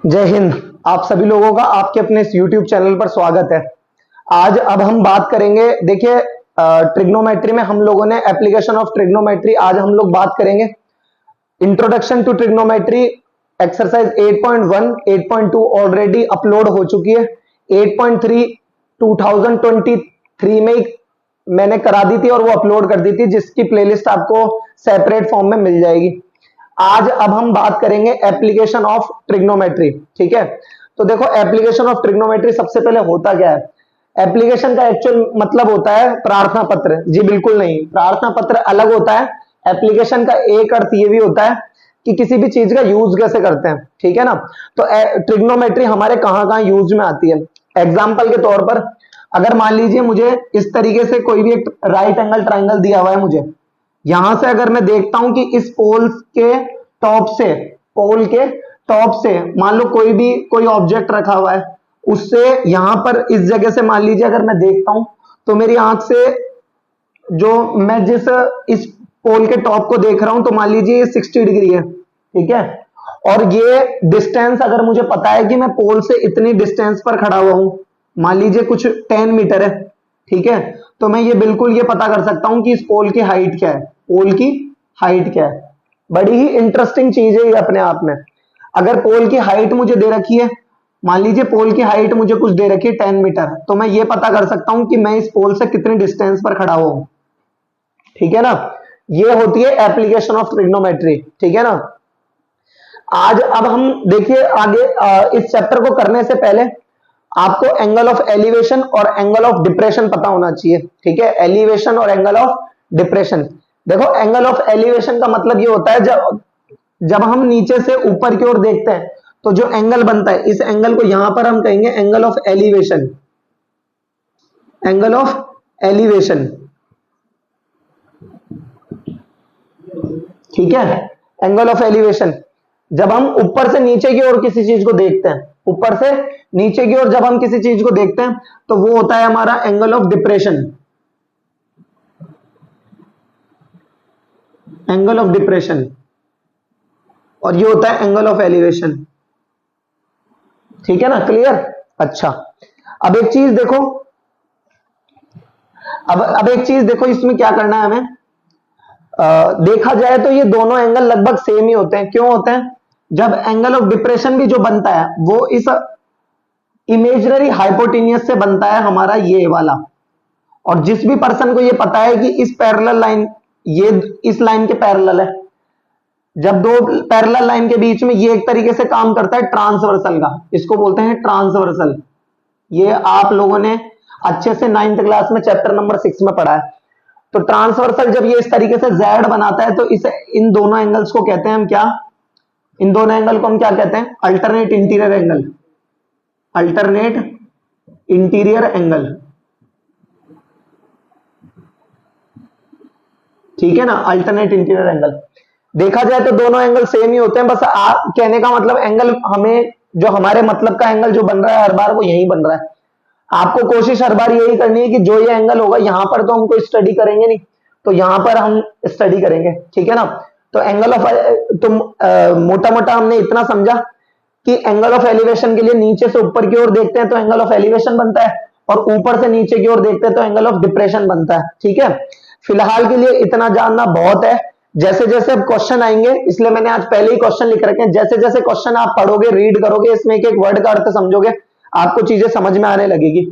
जय हिंद। आप सभी लोगों का आपके अपने इस YouTube चैनल पर स्वागत है। आज अब हम बात करेंगे, देखिए ट्रिग्नोमेट्री में हम लोगों ने एप्लीकेशन ऑफ ट्रिग्नोमेट्री आज हम लोग बात करेंगे। Introduction to trigonometry exercise 8.1 8.2 already upload हो चुकी है। 8.3 2023 में मैंने करा दी थी और वो अपलोड कर दी थी, जिसकी प्लेलिस्ट आपको सेपरेट फॉर्म में मिल जाएगी। आज अब हम बात करेंगे एप्लीकेशन ऑफ ट्रिग्नोमेट्री। ठीक है, तो देखो एप्लीकेशन ऑफ ट्रिग्नोमेट्री सबसे पहले होता क्या है। एप्लीकेशन का एक्चुअल मतलब होता है प्रार्थना पत्र। जी बिल्कुल नहीं, प्रार्थना पत्र अलग होता है। एप्लीकेशन का एक अर्थ ये भी होता है कि किसी भी चीज का यूज कैसे करते हैं। ठीक है ना, तो ट्रिग्नोमेट्री हमारे कहां यूज में आती है। एग्जाम्पल के तौर पर अगर मान लीजिए मुझे इस तरीके से कोई भी एक राइट एंगल ट्राइंगल दिया हुआ है, मुझे यहां से अगर मैं देखता हूं कि इस पोल के टॉप से मान लो कोई ऑब्जेक्ट रखा हुआ है, उससे यहां पर इस जगह से मान लीजिए अगर मैं देखता हूं तो मेरी आंख से जो मैं जिस इस पोल के टॉप को देख रहा हूं तो मान लीजिए ये 60 डिग्री है। ठीक है, और ये डिस्टेंस अगर मुझे पता है कि मैं पोल से इतनी डिस्टेंस पर खड़ा हुआ हूं, मान लीजिए कुछ 10 मीटर है। ठीक है, तो मैं ये बिल्कुल ये पता कर सकता हूं कि इस पोल की हाइट क्या है। पोल की हाइट क्या है, बड़ी ही इंटरेस्टिंग चीज है ये अपने आप में। अगर पोल की हाइट मुझे दे रखी है, मान लीजिए पोल की हाइट मुझे कुछ दे रखी है 10 मीटर, तो मैं ये पता कर सकता हूं कि मैं इस पोल से कितनी डिस्टेंस पर खड़ा हुआ हूं। ठीक है ना, ये होती है एप्लीकेशन ऑफ ट्रिग्नोमेट्री। ठीक है ना, आज अब हम देखिए आगे इस चैप्टर को करने से पहले आपको एंगल ऑफ एलिवेशन और एंगल ऑफ डिप्रेशन पता होना चाहिए। ठीक है, एलिवेशन और एंगल ऑफ डिप्रेशन। देखो एंगल ऑफ एलिवेशन का मतलब ये होता है जब हम नीचे से ऊपर की ओर देखते हैं तो जो एंगल बनता है, इस एंगल को यहां पर हम कहेंगे angle of elevation. Angle of elevation, ठीक है, एंगल ऑफ एलिवेशन। जब हम ऊपर से नीचे की ओर किसी चीज को देखते हैं, ऊपर से नीचे की ओर जब हम किसी चीज को देखते हैं तो वो होता है हमारा angle of depression. Angle of depression, और ये होता है एंगल ऑफ एलिवेशन। ठीक है ना, क्लियर। अच्छा, अब एक चीज देखो, अब एक चीज देखो, इसमें क्या करना है हमें। देखा जाए तो ये दोनों एंगल लगभग सेम ही होते हैं। क्यों होते हैं? जब एंगल ऑफ डिप्रेशन भी जो बनता है वो इस इमेजिनरी हाइपोटेन्यूज से बनता है हमारा ये वाला। और जिस भी पर्सन को ये पता है कि इस पैरेलल लाइन, ये इस लाइन के पैरेलल है, जब दो पैरेलल लाइन के बीच में ये एक तरीके से काम करता है ट्रांसवर्सल का, इसको बोलते हैं ट्रांसवर्सल। ये आप लोगों ने अच्छे से 9th क्लास में चैप्टर नंबर 6 में पढ़ा है। तो ट्रांसवर्सल जब ये इस तरीके से जेड बनाता है तो इन दोनों एंगल्स को कहते हैं हम क्या? इन दोनों एंगल को हम क्या कहते हैं? Alternate interior angle. Alternate interior angle, ठीक है ना, अल्टरनेट इंटीरियर एंगल। देखा जाए तो दोनों एंगल सेम ही होते हैं, बस कहने का मतलब एंगल हमें जो हमारे मतलब का एंगल जो बन रहा है हर बार वो यही बन रहा है। आपको कोशिश हर बार यही करनी है कि जो ये एंगल होगा यहां पर तो हम कोई स्टडी करेंगे नहीं, तो यहां पर हम स्टडी करेंगे। ठीक है ना, तो एंगल ऑफ मोटा मोटा हमने इतना समझा कि एंगल ऑफ एलिवेशन के लिए नीचे से ऊपर की ओर देखते हैं तो एंगल ऑफ एलिवेशन बनता है, और ऊपर से नीचे की ओर देखते हैं तो एंगल ऑफ डिप्रेशन बनता है। ठीक है, फिलहाल के लिए इतना जानना बहुत है। जैसे जैसे अब क्वेश्चन आएंगे, इसलिए मैंने आज पहले ही क्वेश्चन लिख रखे हैं, जैसे जैसे क्वेश्चन आप पढ़ोगे, रीड करोगे, इसमें एक एक वर्ड का अर्थ समझोगे, आपको चीजें समझ में आने लगेगी।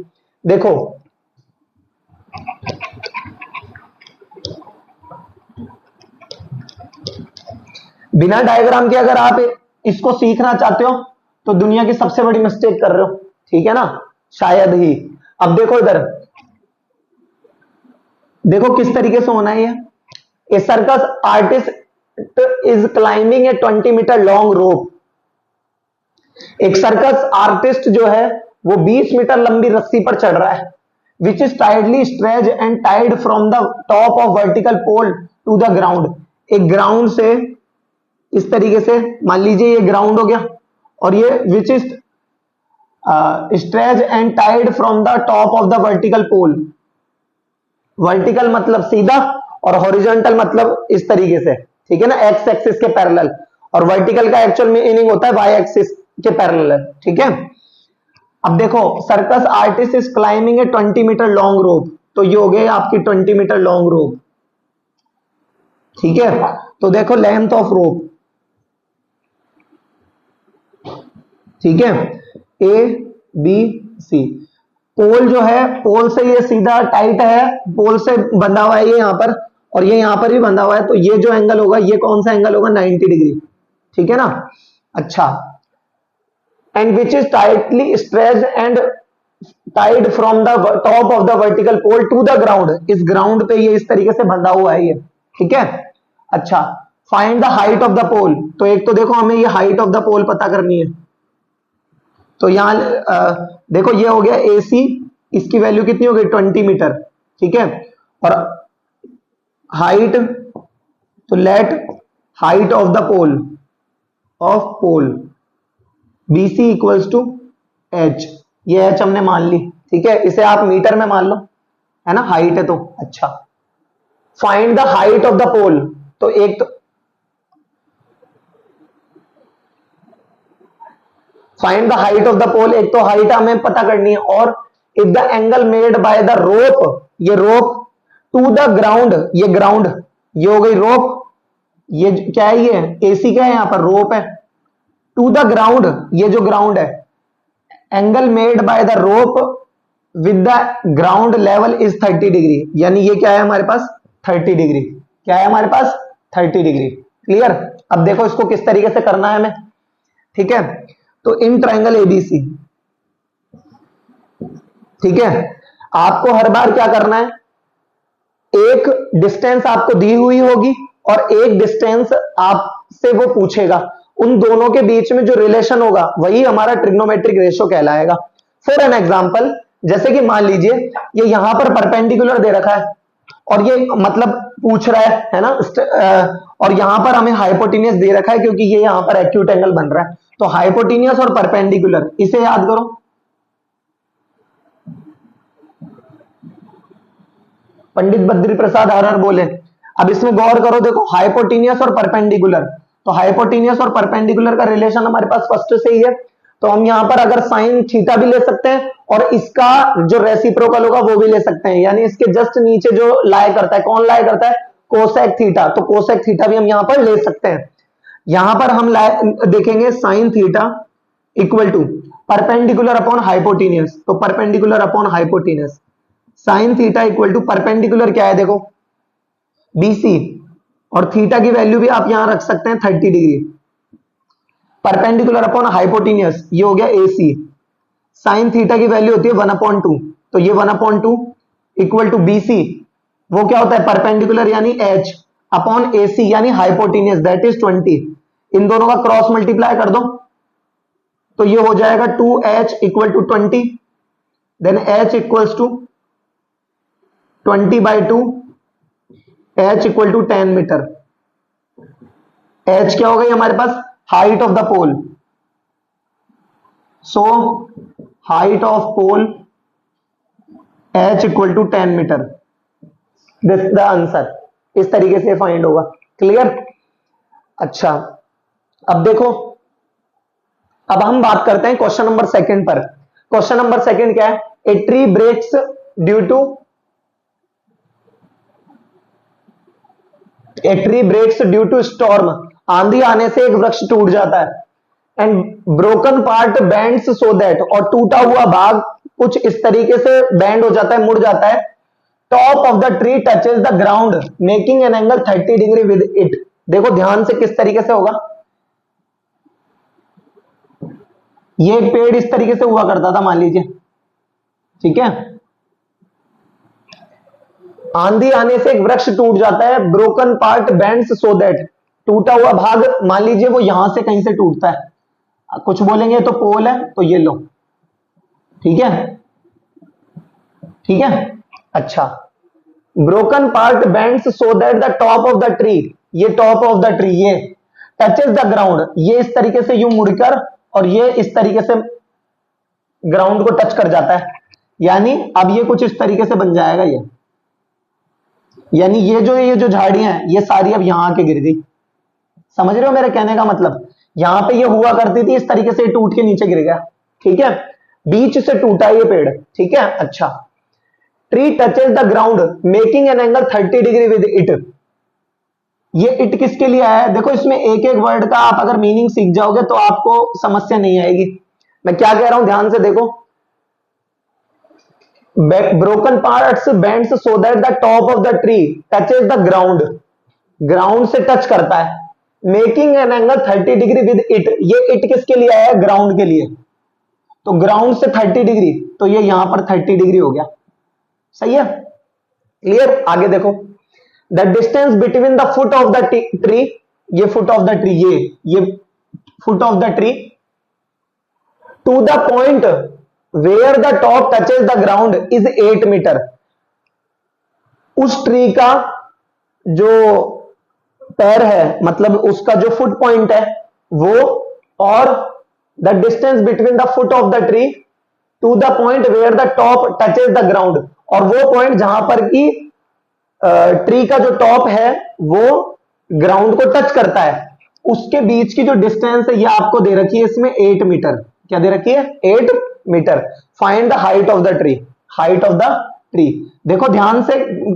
देखो बिना डायग्राम के अगर आप इसको सीखना चाहते हो तो दुनिया की सबसे बड़ी मिस्टेक कर रहे हो। ठीक है ना, शायद ही। अब देखो इधर, देखो किस तरीके से होना है ये। A circus artist is climbing a 20 metre long rope. एक सर्कस आर्टिस्ट जो है वो 20 मीटर लंबी रस्सी पर चढ़ रहा है, which is tidily stretch and tied from the top of vertical pole to the ground. एक ग्राउंड से इस तरीके से, मान लीजिए ये ग्राउंड हो गया, और ये which is stretch and tied from the top of the vertical pole. Vertical मतलब सीधा और हॉरिजॉन्टल मतलब इस तरीके से। ठीक है ना, एक्स एक्सिस के पैरेलल, और वर्टिकल का एक्चुअल मीनिंग होता है वाई एक्सिस, के पैरेलल है, ठीक है। अब देखो circus artist is climbing a 20 metre long rope, तो ये हो गया आपकी 20 मीटर लॉन्ग रोप, ठीक है। तो देखो लेंथ ऑफ रोप, ठीक है, ए बी सी। पोल जो है, पोल से ये सीधा टाइट है, पोल से बंधा हुआ है ये यहां पर, और ये यहां पर भी बंधा हुआ है, तो ये जो एंगल होगा ये कौन सा एंगल होगा, 90 डिग्री, ठीक है ना। अच्छा, and which is tightly stretched and tied from the top of the vertical pole to the ground, इस ग्राउंड पे ये इस तरीके से बंधा हुआ है ये, ठीक है। अच्छा, find the height of the pole, तो एक तो देखो हमें ये हाइट ऑफ द पोल पता करनी है, तो यहां देखो ये हो गया AC, इसकी वैल्यू कितनी हो गई 20 मीटर, ठीक है। और हाइट, तो let height of the pole BC equals to H, ये H हमने मान ली, ठीक है। इसे आप मीटर में मान लो, है ना, हाइट है तो। अच्छा, find the height of the pole, तो एक तो find the height of the pole, एक तो हाइट हमें पता करनी है, और if the angle made by the rope, ये रोप टू द ग्राउंड, ये ग्राउंड, ये हो गई रोप, ये क्या है, ये AC क्या है, यहां पर रोप है, टू द ग्राउंड, ये जो ग्राउंड है, angle made by the rope with the ground level is 30 degree, यानी ये क्या है हमारे पास 30 डिग्री, क्या है हमारे पास 30 डिग्री, क्लियर। अब देखो इसको किस तरीके से करना है हमें, ठीक है। तो इन ट्रायंगल ABC, ठीक है, आपको हर बार क्या करना है, एक डिस्टेंस आपको दी हुई होगी और एक डिस्टेंस आपसे वो पूछेगा, उन दोनों के बीच में जो रिलेशन होगा वही हमारा ट्रिग्नोमेट्रिक रेशियो कहलाएगा। फॉर एन एग्जांपल, जैसे कि मान लीजिए ये यहां पर परपेंडिकुलर दे रखा है और ये मतलब पूछ रहा है ना, और यहां पर हमें हाइपोटेनियस दे रखा है क्योंकि ये यहां पर एक्यूट एंगल बन रहा है, तो हाइपोटेनियस और परपेंडिकुलर, इसे याद करो। पंडित बद्री प्रसाद हर हर बोले। अब इसमें गौर करो, देखो हाइपोटेनियस और परपेंडिकुलर, तो हाइपोटेनियस और परपेंडिकुलर का रिलेशन हमारे पास फर्स्ट से ही है, तो हम यहां पर अगर साइन थीटा भी ले सकते हैं और इसका जो रेसिप्रोकल होगा वो भी ले सकते हैं, यानी इसके जस्ट नीचे जो लाई करता है, कौन लाई करता है, कोसेक थीटा, तो कोसेक थीटा भी हम यहां पर ले सकते हैं। यहां पर हम देखेंगे sine theta equal to perpendicular upon hypotenuse, तो perpendicular upon hypotenuse, sine theta equal to perpendicular क्या है देखो BC, और थीटा की वैल्यू भी आप यहां रख सकते हैं 30 डिग्री, परपेंडिकुलर अपॉन हाइपोटेनियस ये हो गया AC, साइन थीटा की वैल्यू होती है 1/2, तो ये 1/2 इक्वल टू BC, वो क्या होता है परपेंडिकुलर यानी H अपॉन AC यानी हाइपोटेनियस दैट इज 20, इन दोनों का क्रॉस मल्टीप्लाई कर दो तो ये हो जाएगा 2H equal to 20, then H equals to 20/2, H equal to 10 metre. H क्या हो गई हमारे पास, height of the pole, so height of pole H equal to 10 metre, this the answer, इस तरीके से फाइंड होगा, क्लियर। अच्छा, अब देखो, अब हम बात करते हैं क्वेश्चन नंबर सेकंड पर। क्वेश्चन नंबर सेकंड क्या है, a tree breaks due to storm, आंधी आने से एक वृक्ष टूट जाता है, and broken part bends so that, और टूटा हुआ भाग कुछ इस तरीके से बेंड हो जाता है, मुड़ जाता है, top of the tree touches the ground making an angle 30 degree with it. देखो ध्यान से किस तरीके से होगा, ये एक पेड़ इस तरीके से हुआ करता था मान लीजिए, ठीक है, आंधी आने से एक वृक्ष टूट जाता है, broken part bends so that, टूटा हुआ भाग मान लीजिए वो यहां से कहीं से टूटता है, कुछ बोलेंगे तो पोल है, तो ये लो, ठीक है, ठीक है। अच्छा, broken part bends so that the top of the tree, ये टॉप ऑफ द ट्री ये टचेस द ग्राउंड, ये इस तरीके से यूं मुड़कर और ये इस तरीके से ग्राउंड को टच कर जाता है, यानी अब ये कुछ इस तरीके से बन जाएगा ये, यानी ये जो झाड़ियां हैं ये सारी अब यहां आके गिर गई, समझ रहे हो मेरे कहने का मतलब, यहां पे ये हुआ करती थी, इस तरीके से टूट के नीचे गिर गया, ठीक है, बीच से टूटा ये पेड़, ठीक है। अच्छा, tree touches the ground making an angle 30 degree with it. ये इट किसके लिए आया है? देखो इसमें एक एक वर्ड का आप अगर मीनिंग सीख जाओगे तो आपको समस्या नहीं आएगी। मैं क्या कह रहा हूं ध्यान से देखो, broken parts bends so that the top of the tree touches the ground, ground से टच करता है, making an angle 30 degree with it. ये इट किसके लिए आया है? ग्राउंड के लिए। तो ग्राउंड से 30 डिग्री, तो ये यहां पर 30 डिग्री हो गया, सही है, क्लियर। आगे देखो, the distance between the foot of the tree, ये फुट ऑफ द ट्री, ये foot of the tree to the point where the top touches the ground is 8 metre. उस ट्री का जो पैर है, मतलब उसका जो फुट पॉइंट है वो, और the distance between the foot of the tree to the point where the top touches the ground, और वो पॉइंट जहां पर की ट्री का जो टॉप है वो ग्राउंड को टच करता है, उसके बीच की जो डिस्टेंस है ये आपको दे रखी है इसमें 8 मीटर। क्या दे रखी है? 8 metre. Find the height of the tree, height of the tree. देखो ध्यान से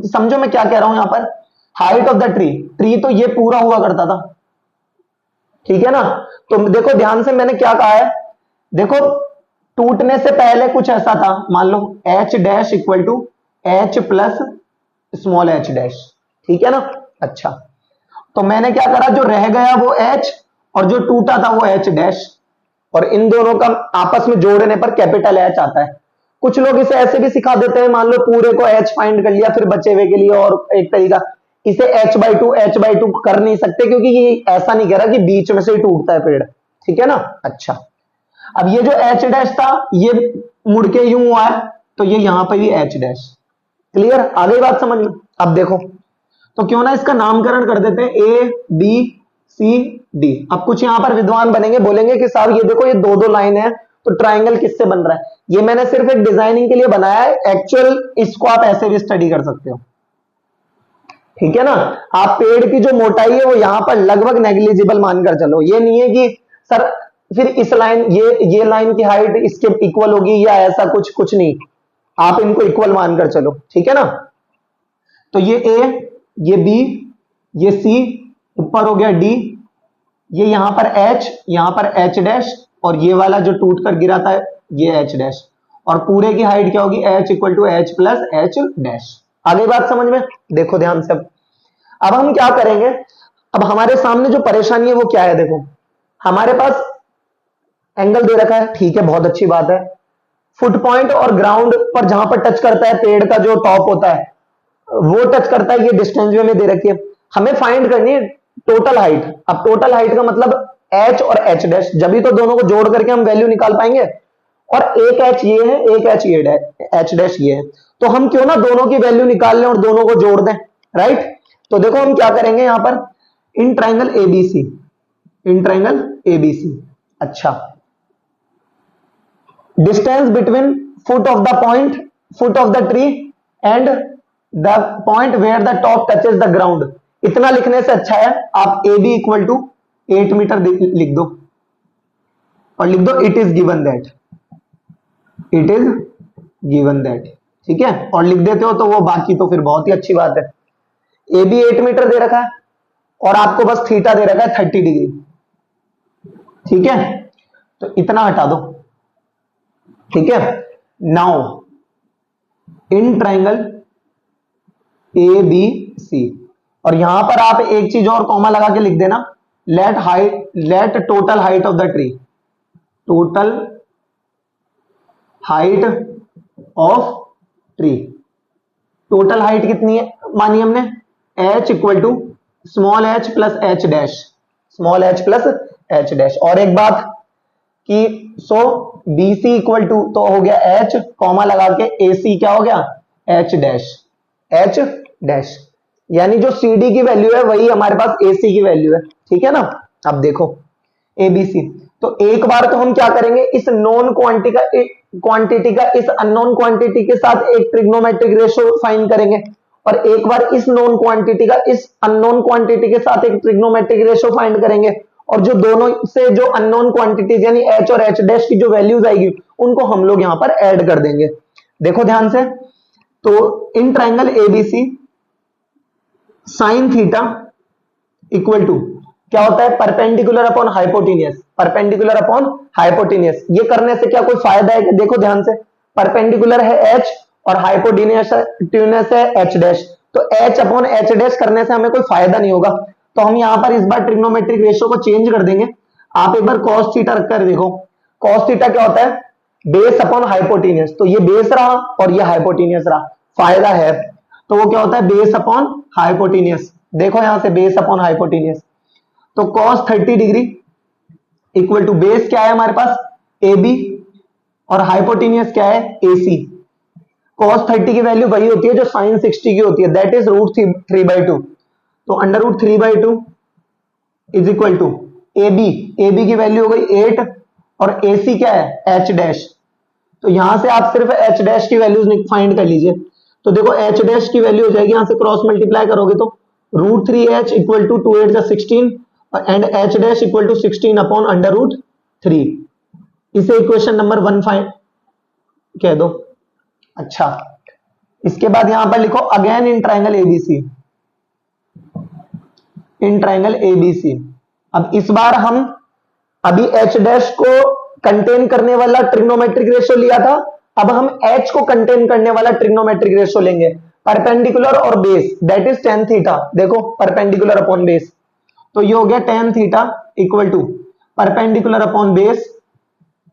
समझो मैं क्या कह रहा हूं यहां पर, height of the tree, tree तो ये पूरा हुआ करता था, ठीक है ना। तो देखो ध्यान से मैंने क्या कहा है, देखो टूटने से पहले कुछ ऐसा था, मान लो h dash equal to h plus small h dash, ठीक है ना। अच्छा, तो मैंने क्या करा, जो रह गया वो h और जो टूटा था वो h डैश, और इन दोनों का आपस में जोड़ने पर कैपिटल H आता है। कुछ लोग इसे ऐसे भी सिखा देते हैं, मान लो पूरे को h फाइंड कर लिया फिर बचे हुए के लिए और एक तरीका, इसे h/2 कर नहीं सकते क्योंकि ये ऐसा नहीं कह रहा कि बीच में से ही टूटता है पेड़, ठीक है ना। अच्छा, अब ये जो h डैश था ये मुड़ के यूं हुआ है, तो ये यहां पर भी h डैश, क्लियर, आ गई बात समझ में। अब देखो, तो क्यों ना इसका नामकरण कर देते हैं A B C D। अब कुछ यहां पर विद्वान बनेंगे, बोलेंगे कि साहब ये देखो ये दो दो लाइन है, तो ट्राइंगल किससे बन रहा है? ये मैंने सिर्फ एक डिजाइनिंग के लिए बनाया है, एक्चुअल इसको आप ऐसे भी स्टडी कर सकते हो, ठीक है ना। आप पेड़ की जो मोटाई है वो यहां पर लगभग नेग्लिजिबल मानकर चलो, ये नहीं है कि सर फिर इस लाइन ये लाइन की हाइट इसके इक्वल होगी या ऐसा कुछ नहीं, आप इनको इक्वल मानकर चलो, ठीक है ना। तो ये A, ये B, ये C, ऊपर हो गया D, ये यहां पर H, यहां पर H डैश, और ये वाला जो टूट कर गिरा था ये H डैश, और पूरे की हाइट क्या होगी? H equal to H plus H dash. आगे बात समझ में, देखो ध्यान से। अब हम क्या करेंगे, अब हमारे सामने जो परेशानी है वो क्या है, देखो हमारे पास एंगल दे रखा है, ठीक है, बहुत अच्छी बात है। फुट पॉइंट और ग्राउंड पर जहां पर टच करता है पेड़ का जो टॉप होता है वो टच करता है, ये डिस्टेंस भी हमें दे रखी है। हमें फाइंड करनी है टोटल हाइट। अब टोटल हाइट का मतलब h और h डैश, जब भी तो दोनों को जोड़ करके हम वैल्यू निकाल पाएंगे, और एक h ये है, एक h ये h डैश ये है, तो हम क्यों ना दोनों की वैल्यू निकाल लें और दोनों को जोड़ दें, राइट। तो देखो हम क्या करेंगे यहां पर, in triangle ABC, in triangle ABC। अच्छा, distance between foot of the point, foot of the tree and the point where the top touches the ground, इतना लिखने से अच्छा है आप AB इक्वल टू 8 मीटर लिख दो, और लिख दो it is given that, it is given that, ठीक है, और लिख देते हो तो वो बाकी तो फिर बहुत ही अच्छी बात है। AB 8 मीटर दे रखा है और आपको बस थीटा दे रखा है 30 डिग्री, ठीक है, तो इतना हटा दो, ठीक है। नाउ इन ट्राइंगल ABC, और यहां पर आप एक चीज और कॉमा लगा के लिख देना, let total height of the tree, total height of tree, total height कितनी है मानी हमने, h equal to small h plus h dash, small h plus h dash. और एक बात कि सो BC इक्वल टू तो हो गया h, कॉमा लगा के AC क्या हो गया, h डैश, h डैश, यानी जो CD की वैल्यू है वही हमारे पास AC की वैल्यू है, ठीक है ना। अब देखो ABC, तो एक बार तो हम क्या करेंगे, इस नॉन क्वांटिटी का इस अननोन क्वांटिटी के साथ एक ट्रिग्नोमेट्रिक रेशो फाइंड करेंगे, और एक बार इस नॉन क्वांटिटी का इस अननोन क्वांटिटी के साथ एक ट्रिग्नोमेट्रिक रेशो फाइंड करेंगे, और जो दोनों से जो अननोन क्वांटिटीज यानी एच और एच डैश की जो वैल्यूज आएगी उनको हम लोग यहां पर ऐड कर देंगे। देखो ध्यान से, तो in triangle ABC sine theta equal to क्या होता है, perpendicular upon hypotenuse, perpendicular upon hypotenuse. ये करने से क्या कोई फायदा है? देखो ध्यान से, परपेंडिकुलर है एच और हाइपोटेनियस है एच डैश, तो एच अपॉन एच डैश करने से हमें कोई फायदा नहीं होगा। तो हम यहां पर इस बार ट्रिग्नोमेट्रिक रेशियो को चेंज कर देंगे। आप एक बार cos थीटा रखकर देखो, cos थीटा क्या होता है, बेस अपॉन हाइपोटेनियस, तो ये बेस रहा और ये हाइपोटेनियस रहा, फायदा है। तो वो क्या होता है, बेस अपॉन हाइपोटेनियस। देखो यहां से बेस अपॉन हाइपोटेनियस, तो cos 30 degree equal to base क्या है हमारे पास ए बी और हाइपोटेनियस क्या है ए सी। cos 30 की वैल्यू वही होती है जो sin 60 की होती है, दैट इज √3/2। तो under root 3/2 is equal to A B की वैल्यू हो गई 8 और ए सी क्या है एच डैश। तो यहां से आप सिर्फ एच डैश की वैल्यूज फाइंड कर लीजिए। तो देखो एच डैश की वैल्यू हो जाएगी, यहां से क्रॉस मल्टीप्लाई करोगे तो √3h equal to 2 8 16 and h dash equal to 16 upon under root 3। इसे इक्वेशन नंबर 1 फाइंड कह दो। अच्छा, इसके बाद यहां पर लिखो again in triangle ABC, in triangle ABC. अब इस बार हम अभी एच डैश को कंटेन करने वाला ट्रिग्नोमेट्रिक रेशियो लिया था, अब हम एच को कंटेन करने वाला ट्रिग्नोमेट्रिक रेशियो लेंगे, परपेंडिकुलर और base, that is tan theta. देखो परपेंडिकुलर अपॉन बेस, तो ये हो गया tan theta equal to perpendicular upon base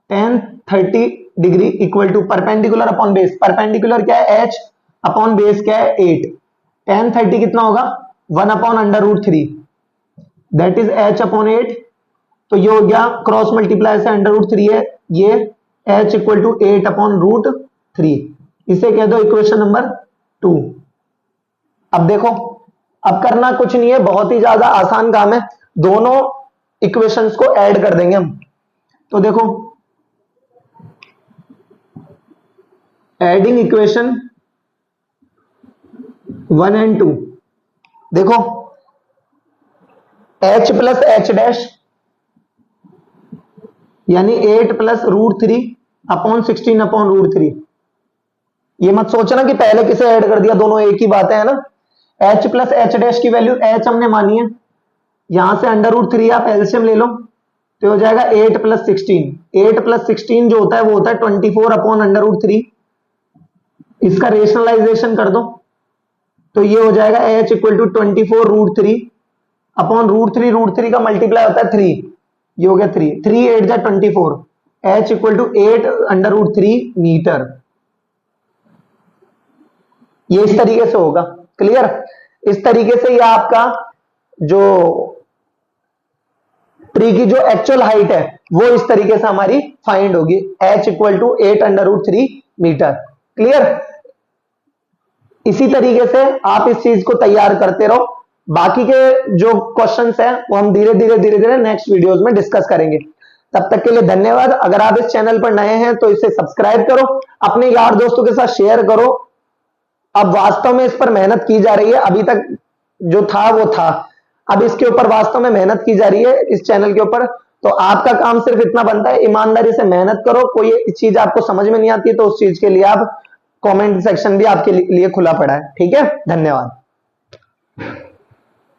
tan 30 degree equal to perpendicular upon base, perpendicular क्या है h अपॉन बेस क्या है 8, tan 30 कितना होगा 1 upon under root 3, that is h upon 8। तो ये हो गया क्रॉस मल्टीप्लाई से अंडर रूट 3 है, ये h equal to 8 upon root 3, इसे कह दो इक्वेशन नंबर 2। अब देखो, अब करना कुछ नहीं है, बहुत ही ज्यादा आसान काम है, दोनों इक्वेशंस को ऐड कर देंगे हम। तो देखो एडिंग इक्वेशन 1 एंड 2, देखो h प्लस एच डैश यानी 8 प्लस √3 अपॉन 16 अपॉन √3। ये मत सोचना कि पहले किसे ऐड कर दिया, दोनों एक ही बात है ना। h प्लस एच डैश की वैल्यू h हमने मानी है, यहां से अंडर रूट 3 आप एलसीएम ले लो तो हो जाएगा 8 प्लस 16। 8 प्लस 16 जो होता है वो होता है 24 अपॉन अंडर रूट 3। इसका रेशनलाइजेशन कर दो तो ये हो जाएगा h इक्वल टू 24 √3 अपॉन √3 का मल्टीप्लाई होता है 3, ये हो गया 3 8 जा 24, h equal to 8 under root 3 metre. ये इस तरीके से होगा, क्लियर। इस तरीके से ये आपका जो ट्री की जो एक्चुअल हाइट है वो इस तरीके से हमारी फाइंड होगी, h equal to 8 under root 3 metre, clear. इसी तरीके से आप इस चीज को तैयार करते रहो, बाकी के जो क्वेश्चंस हैं वो हम धीरे धीरे नेक्स्ट वीडियोस में डिस्कस करेंगे। तब तक के लिए धन्यवाद। अगर आप इस चैनल पर नए हैं तो इसे सब्सक्राइब करो, अपने यार दोस्तों के साथ शेयर करो। अब वास्तव में इस पर मेहनत की जा रही है, अभी तक जो था वो था, अब इसके ऊपर वास्तव में मेहनत की जा रही है इस चैनल के ऊपर। तो आपका काम सिर्फ इतना बनता है, ईमानदारी से मेहनत करो। कोई चीज आपको समझ में नहीं आती है तो उस चीज के लिए आप कमेंट सेक्शन भी आपके लिए खुला पड़ा है, ठीक है। धन्यवाद।